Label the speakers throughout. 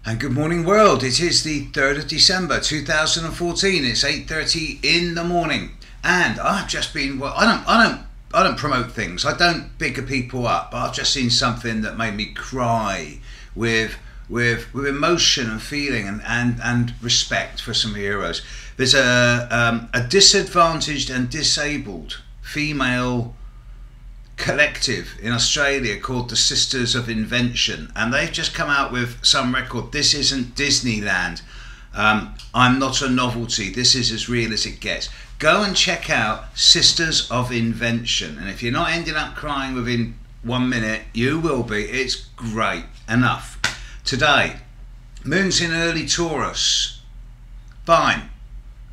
Speaker 1: And good morning world, it is the 3rd of December 2014, it's 8:30 in the morning, and I've just been, well, I don't promote things, I don't bigger people up, but I've just seen something that made me cry with emotion and feeling and respect for some heroes. There's a disadvantaged and disabled female collective in Australia called the Sisters of Invention, and they've just come out with some record. This isn't Disneyland. I'm not a novelty. This is as real as it gets. Go and check out Sisters of Invention, and if you're not ending up crying within 1 minute, you will be. It's great. Enough. Today, moon's in early Taurus. Fine.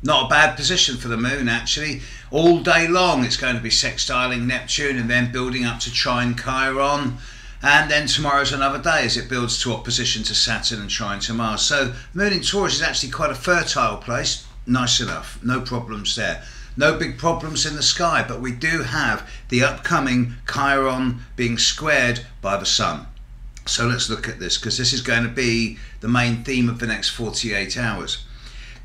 Speaker 1: Not a bad position for the moon, actually. All day long it's going to be sextiling Neptune and then building up to trine Chiron, and then tomorrow's another day as it builds to opposition to Saturn and trine to Mars. So moon in Taurus is actually quite a fertile place. Nice enough, no problems there. No big problems in the sky, but we do have the upcoming Chiron being squared by the Sun. So let's look at this, because this is going to be the main theme of the next 48 hours.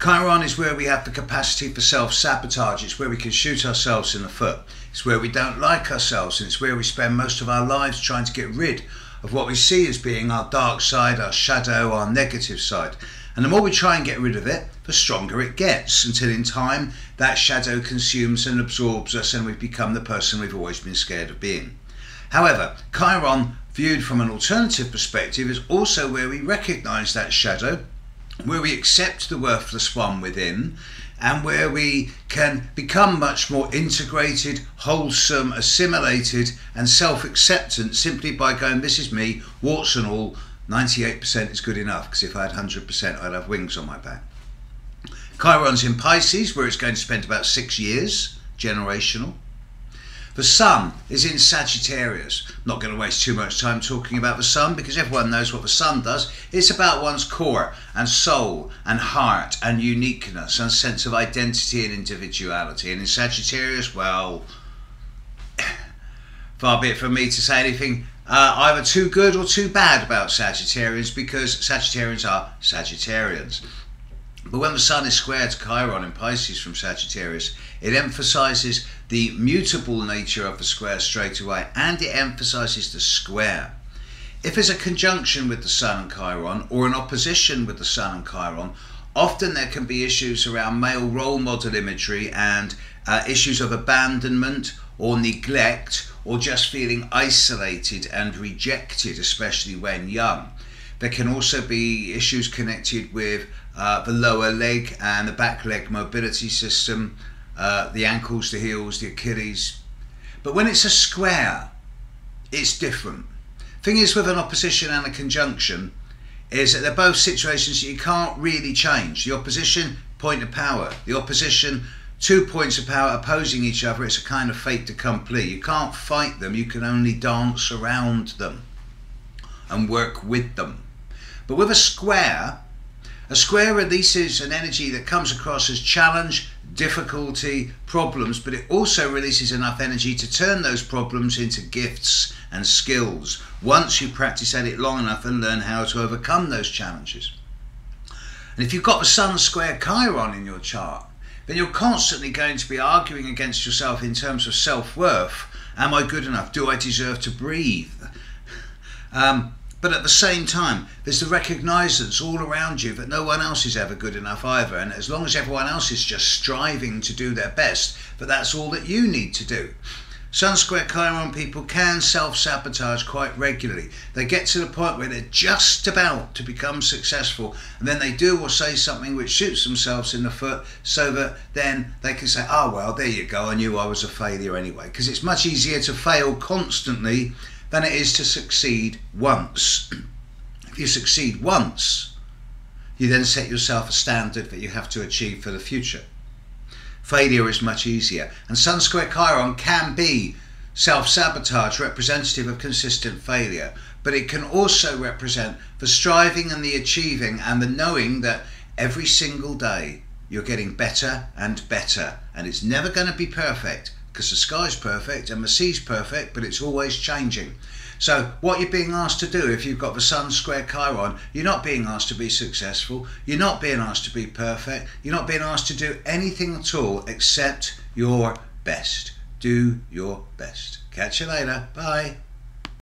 Speaker 1: Chiron is where we have the capacity for self-sabotage. It's where we can shoot ourselves in the foot. It's where we don't like ourselves, and it's where we spend most of our lives trying to get rid of what we see as being our dark side, our shadow, our negative side. And the more we try and get rid of it, the stronger it gets, until in time that shadow consumes and absorbs us and we've become the person we've always been scared of being. However, Chiron, viewed from an alternative perspective, is also where we recognise that shadow, where we accept the worthless one within, and where we can become much more integrated, wholesome, assimilated and self-acceptant simply by going, this is me, warts and all, 98% is good enough, because if I had 100% I'd have wings on my back. Chiron's in Pisces, where it's going to spend about 6 years, generational. The Sun is in Sagittarius. I'm not going to waste too much time talking about the Sun, because everyone knows what the Sun does. It's about one's core and soul and heart and uniqueness and sense of identity and individuality. And in Sagittarius, well, far be it from me to say anything either too good or too bad about Sagittarians, because Sagittarians are Sagittarians. But when the Sun is squared to Chiron in Pisces from Sagittarius, it emphasises the mutable nature of the square straight away, and it emphasises the square. If there's a conjunction with the Sun and Chiron, or an opposition with the Sun and Chiron, often there can be issues around male role model imagery and issues of abandonment or neglect, or just feeling isolated and rejected, especially when young. There can also be issues connected with the lower leg and the back leg mobility system, the ankles, the heels, the Achilles. But when it's a square, it's different. Thing is, with an opposition and a conjunction, is that they're both situations that you can't really change. The opposition, point of power. The opposition, 2 points of power opposing each other. It's a kind of fait accompli. You can't fight them, you can only dance around them and work with them. But with a square releases an energy that comes across as challenge, difficulty, problems, but it also releases enough energy to turn those problems into gifts and skills once you practice at it long enough and learn how to overcome those challenges. And if you've got the Sun square Chiron in your chart, then you're constantly going to be arguing against yourself in terms of self-worth. Am I good enough? Do I deserve to breathe? But at the same time, there's the recognisance all around you that no one else is ever good enough either, and as long as everyone else is just striving to do their best, but that's all that you need to do. Sun square Chiron people can self-sabotage quite regularly. They get to the point where they're just about to become successful, and then they do or say something which shoots themselves in the foot, so that then they can say, oh well, there you go, I knew I was a failure anyway. Because it's much easier to fail constantly than it is to succeed once. If you succeed once, you then set yourself a standard that you have to achieve for the future. Failure is much easier, and Sun square Chiron can be self-sabotage, representative of consistent failure, but it can also represent the striving and the achieving and the knowing that every single day you're getting better and better, and it's never going to be perfect, because the sky's perfect and the sea's perfect, but it's always changing. So what you're being asked to do if you've got the Sun square Chiron, you're not being asked to be successful, you're not being asked to be perfect, you're not being asked to do anything at all except your best. Do your best. Catch you later. Bye.